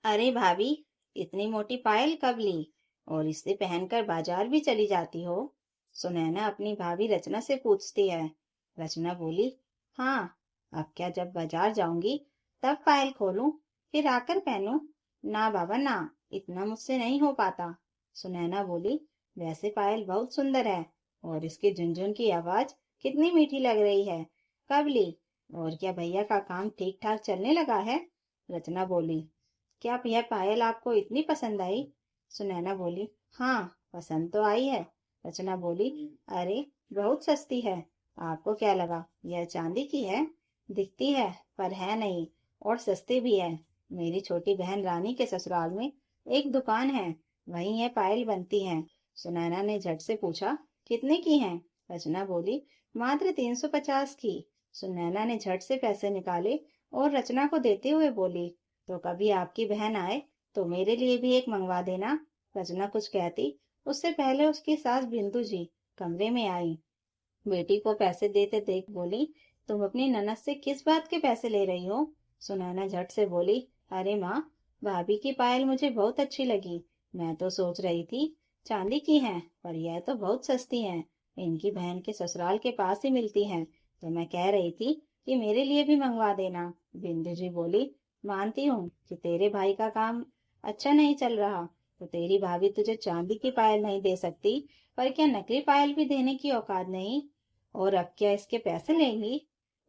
अरे भाभी, इतनी मोटी पायल कब ली? और इसे पहनकर बाजार भी चली जाती हो? सुनैना अपनी भाभी रचना से पूछती है। रचना बोली, हाँ, अब क्या, जब बाजार जाऊंगी तब पायल खोलूं, फिर आकर पहनूं। ना बाबा ना, इतना मुझसे नहीं हो पाता। सुनैना बोली, वैसे पायल बहुत सुंदर है, और इसकी झुनझुन की आवाज कितनी मीठी लग रही है। कब ली? और क्या भैया का काम ठीक ठाक चलने लगा है? रचना बोली, क्या यह पायल आपको इतनी पसंद आई? सुनैना बोली, हाँ, पसंद तो आई है। रचना बोली, अरे, बहुत सस्ती है। आपको क्या लगा यह चांदी की है? दिखती है, पर है नहीं, और सस्ती भी है। मेरी छोटी बहन रानी के ससुराल में एक दुकान है, वहीं यह पायल बनती है। सुनैना ने झट से पूछा, कितने की है? रचना बोली, मात्र 350 की। सुनैना ने झट से पैसे निकाले और रचना को देते हुए बोली, तो कभी आपकी बहन आए तो मेरे लिए भी एक मंगवा देना। रचना कुछ कहती उससे पहले उसकी सास बिंदु जी कमरे में आई। बेटी को पैसे देते देख बोली, तुम अपनी ननद से किस बात के पैसे ले रही हो? सुनैना झट से बोली, अरे माँ, भाभी की पायल मुझे बहुत अच्छी लगी। मैं तो सोच रही थी चांदी की है, पर यह तो बहुत सस्ती है। इनकी बहन के ससुराल के पास ही मिलती है, तो मैं कह रही थी कि मेरे लिए भी मंगवा देना। बिंदु जी बोली, मानती हूँ कि तेरे भाई का काम अच्छा नहीं चल रहा, तो तेरी भाभी तुझे चांदी की पायल नहीं दे सकती, पर क्या नकली पायल भी देने की औकात नहीं? और अब क्या इसके पैसे लेंगी?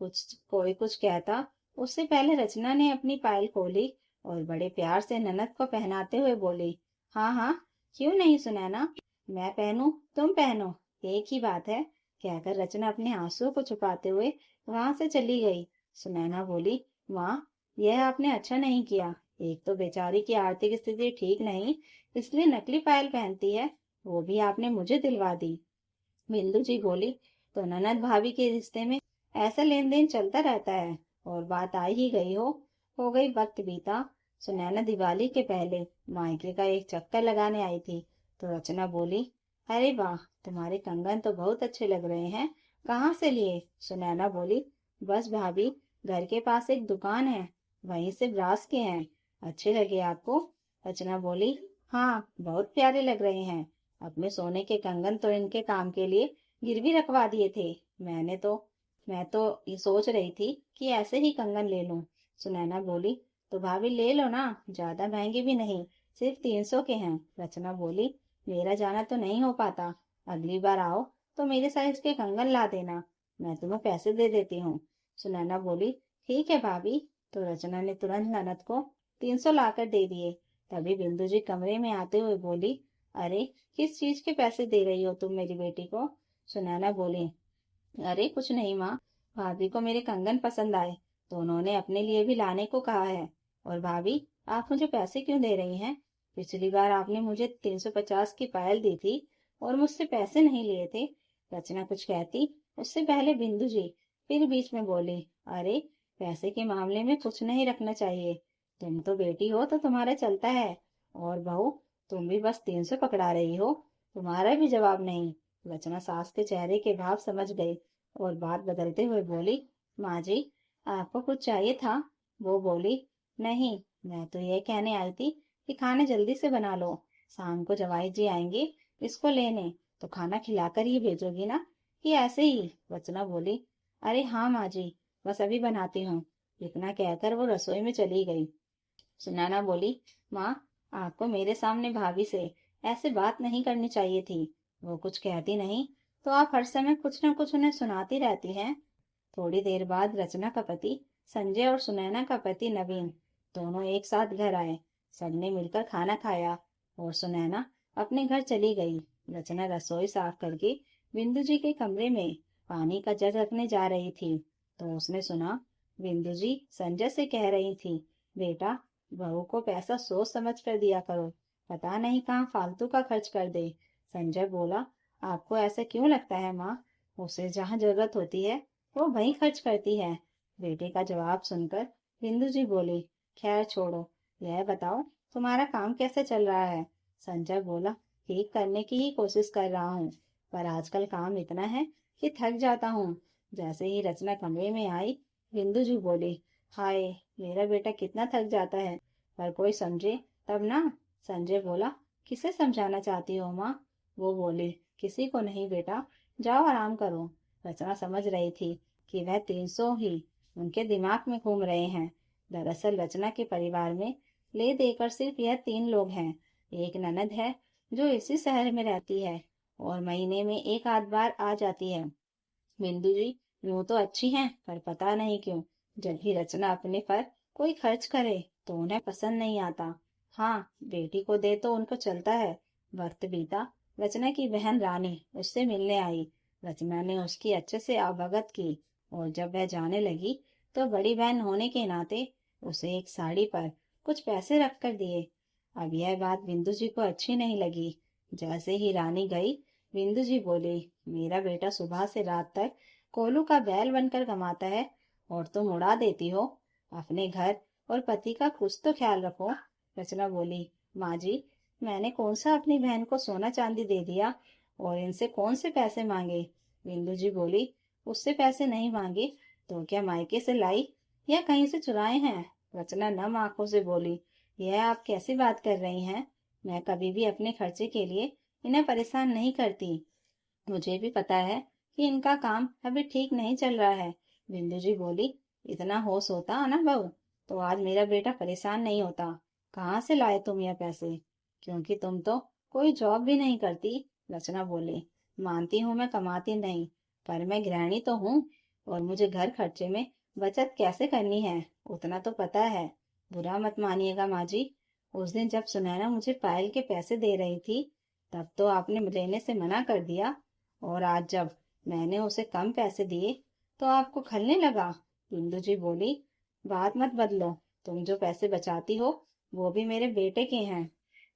कुछ कहता उससे पहले रचना ने अपनी पायल खोली और बड़े प्यार से ननद को पहनाते हुए बोली, हाँ हाँ, क्यों नहीं सुनैना, मैं पहनूं, तुम पहनो, एक ही बात है। कहकर रचना अपने आंसुओं को छुपाते हुए वहां से चली गई। सुनैना बोली, माँ, यह आपने अच्छा नहीं किया। एक तो बेचारी की आर्थिक स्थिति ठीक नहीं, इसलिए नकली पायल पहनती है, वो भी आपने मुझे दिलवा दी। बिंदु जी बोली, तो ननद भाभी के रिश्ते में ऐसा लेन देन चलता रहता है, और बात आ ही गई हो गई। वक्त बीता। सुनैना दिवाली के पहले मायके का एक चक्कर लगाने आई थी, तो रचना बोली, अरे वाह, तुम्हारे कंगन तो बहुत अच्छे लग रहे हैं, कहाँ से लिए? सुनैना बोली, बस भाभी, घर के पास एक दुकान है, वहीं से ब्रास के हैं। अच्छे लगे आपको? रचना बोली, हाँ, बहुत प्यारे लग रहे हैं। अपने सोने के कंगन तो इनके काम के लिए गिरवी रखवा दिए थे। मैं तो ये सोच रही थी कि ऐसे ही कंगन ले लूं। सुनैना बोली, तो भाभी ले लो ना, ज्यादा महंगे भी नहीं, सिर्फ 300 के हैं। रचना बोली, मेरा जाना तो नहीं हो पाता, अगली बार आओ तो मेरे साइज के कंगन ला देना, मैं तुम्हें पैसे दे देती हूँ। सुनैना बोली, ठीक है भाभी। तो रचना ने तुरंत ननद को 300 लाकर दे दिए। तभी बिंदु जी कमरे में आते हुए बोली, अरे, किस चीज के पैसे दे रही हो तुम मेरी बेटी को? सुनैना बोली, अरे कुछ नहीं माँ, भाभी को मेरे कंगन पसंद आए, तो उन्होंने अपने लिए भी लाने को कहा है। और भाभी, आप मुझे पैसे क्यों दे रही हैं? पिछली बार आपने मुझे 350 की पायल दी थी और मुझसे पैसे नहीं लिए थे। रचना कुछ कहती उससे पहले बिंदु जी फिर बीच में बोली, अरे, पैसे के मामले में कुछ नहीं रखना चाहिए, तुम तो बेटी हो तो तुम्हारा चलता है, और बहू, तुम भी बस 300 पकड़ा रही हो, तुम्हारा भी जवाब नहीं। रचना सास के चेहरे के भाव समझ गई और बात बदलते हुए बोली, माँ जी, आपको कुछ चाहिए था? वो बोली, नहीं, मैं तो ये कहने आई थी कि खाना जल्दी से बना लो, शाम को जवाई जी आएंगे इसको लेने, तो खाना खिलाकर ही भेजोगी ना, कि ऐसे ही? रचना बोली, अरे हाँ माँ जी, बस अभी बनाती हूँ। इतना कहकर वो रसोई में चली गई। सुनैना बोली, माँ, आपको मेरे सामने भाभी से ऐसे बात नहीं करनी चाहिए थी। वो कुछ कहती नहीं तो आप हर समय कुछ न कुछ उन्हें सुनाती रहती हैं। थोड़ी देर बाद रचना का पति संजय और सुनैना का पति नवीन दोनों एक साथ घर आए। सबने मिलकर खाना खाया और सुनैना अपने घर चली गई। रचना रसोई साफ करके बिंदु जी के कमरे में पानी का जग रखने जा रही थी, तो उसने सुना बिंदु जी संजय से कह रही थी, बेटा, बहू को पैसा सोच समझ कर दिया करो, पता नहीं कहाँ फालतू का खर्च कर दे। संजय बोला, आपको ऐसा क्यों लगता है माँ? उसे जहाँ जरूरत होती है वो वहीं खर्च करती है। बेटे का जवाब सुनकर बिंदु जी बोली, खैर छोड़ो, यह बताओ तुम्हारा काम कैसे चल रहा है? संजय बोला, ठीक करने की ही कोशिश कर रहा हूँ, पर आजकल काम इतना है कि थक जाता हूँ। जैसे ही रचना कमरे में आई, बिंदु जी बोली, हाय, मेरा बेटा कितना थक जाता है, पर कोई समझे तब ना। संजय बोला, किसे समझाना चाहती हो माँ? वो बोली, किसी को नहीं बेटा, जाओ आराम करो। रचना समझ रही थी कि वह 300 ही उनके दिमाग में घूम रहे हैं। दरअसल रचना के परिवार में ले देकर सिर्फ यह 3 लोग हैं। एक ननद है जो इसी शहर में रहती है और महीने में एक आध बार आ जाती है। बिंदु जी यूं तो अच्छी हैं, पर पता नहीं क्यों जब भी रचना अपने पर कोई खर्च करे तो उन्हें पसंद नहीं आता। हाँ, बेटी को दे तो उनको चलता है। वक्त बीता। रचना की बहन रानी उससे मिलने आई। रचना ने उसकी अच्छे से अवगत की और जब वह जाने लगी तो बड़ी बहन होने के नाते उसे एक साड़ी पर कुछ पैसे रख कर दिए। अब यह बात बिंदु जी को अच्छी नहीं लगी। जैसे ही रानी गई, बिंदु जी बोली, मेरा बेटा सुबह से रात तक कोलू का बैल बनकर कमाता है और तुम उड़ा देती हो। अपने घर और पति का कुछ तो ख्याल रखो। रचना बोली, माँ जी, मैंने कौन सा अपनी बहन को सोना चांदी दे दिया और इनसे कौन से पैसे मांगे? बिंदु जी बोली, उससे पैसे नहीं मांगे तो क्या मायके से लाई या कहीं से चुराए हैं? रचना नम आंखों से बोली, यह आप कैसी बात कर रही हैं? मैं कभी भी अपने खर्चे के लिए इन्हें परेशान नहीं करती। मुझे भी पता है कि इनका काम अभी ठीक नहीं चल रहा है। बिंदु जी बोली, इतना होश होता ना बहू तो आज मेरा बेटा परेशान नहीं होता। कहाँ से लाए तुम यह पैसे? क्योंकि तुम तो कोई जॉब भी नहीं करती। रचना बोली, मानती हूँ मैं कमाती नहीं, पर मैं गृहिणी तो हूँ और मुझे घर खर्चे में बचत कैसे करनी है उतना तो पता है। बुरा मत मानिएगा माँ जी, उस दिन जब सुनैना मुझे पायल के पैसे दे रही थी तब तो आपने लेने से मना कर दिया, और आज जब मैंने उसे कम पैसे दिए तो आपको खलने लगा। बिंदु जी बोली, बात मत बदलो। तुम जो पैसे बचाती हो वो भी मेरे बेटे के हैं,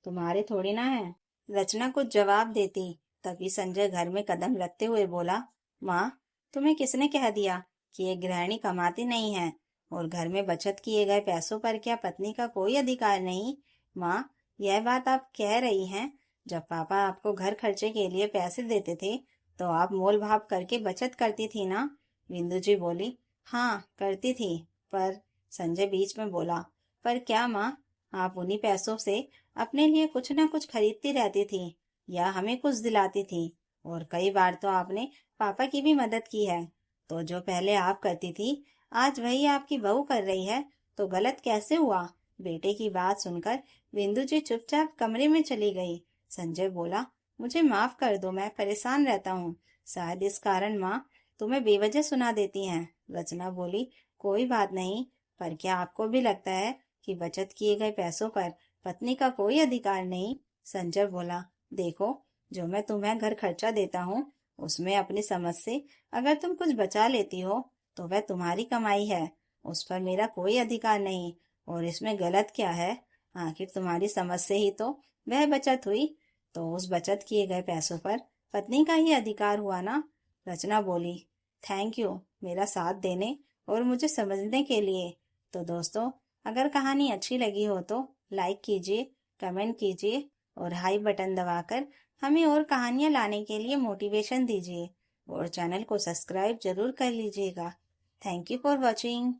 तुम्हारे थोड़ी ना है। रचना कुछ जवाब देती तभी संजय घर में कदम रखते हुए बोला, माँ, तुम्हें किसने कह दिया कि एक गृहिणी कमाती नहीं है और घर में बचत किए गए पैसों पर क्या पत्नी का कोई अधिकार नहीं? माँ, यह बात आप कह रही हैं, जब पापा आपको घर खर्चे के लिए पैसे देते थे तो आप मोल भाव करके बचत करती थी ना? बिंदु जी बोली, हाँ करती थी। पर संजय बीच में बोला, पर क्या माँ, आप उन्हीं पैसों से अपने लिए कुछ न कुछ खरीदती रहती थी या हमें कुछ दिलाती थी, और कई बार तो आपने पापा की भी मदद की है। तो जो पहले आप करती थी आज वही आपकी बहू कर रही है, तो गलत कैसे हुआ? बेटे की बात सुनकर बिंदु जी चुपचाप कमरे में चली गई। संजय बोला, मुझे माफ कर दो, मैं परेशान रहता हूँ, शायद इस कारण माँ तुम्हें बेवजह सुना देती हैं। रचना बोली, कोई बात नहीं, पर क्या आपको भी लगता है कि बचत किए गए पैसों पर पत्नी का कोई अधिकार नहीं? संजय बोला, देखो, जो मैं तुम्हें घर खर्चा देता हूँ उसमें अपनी समझ से अगर तुम कुछ बचा लेती हो तो वह तुम्हारी कमाई है, उस पर मेरा कोई अधिकार नहीं। और इसमें गलत क्या है? आखिर तुम्हारी समझ से ही तो वह बचत हुई, तो उस बचत किए गए पैसों पर पत्नी का ही अधिकार हुआ ना। रचना बोली, थैंक यू मेरा साथ देने और मुझे समझने के लिए। तो दोस्तों, अगर कहानी अच्छी लगी हो तो लाइक कीजिए, कमेंट कीजिए और हाई बटन दबाकर हमें और कहानियाँ लाने के लिए मोटिवेशन दीजिए, और चैनल को सब्सक्राइब जरूर कर लीजिएगा। Thank you for watching.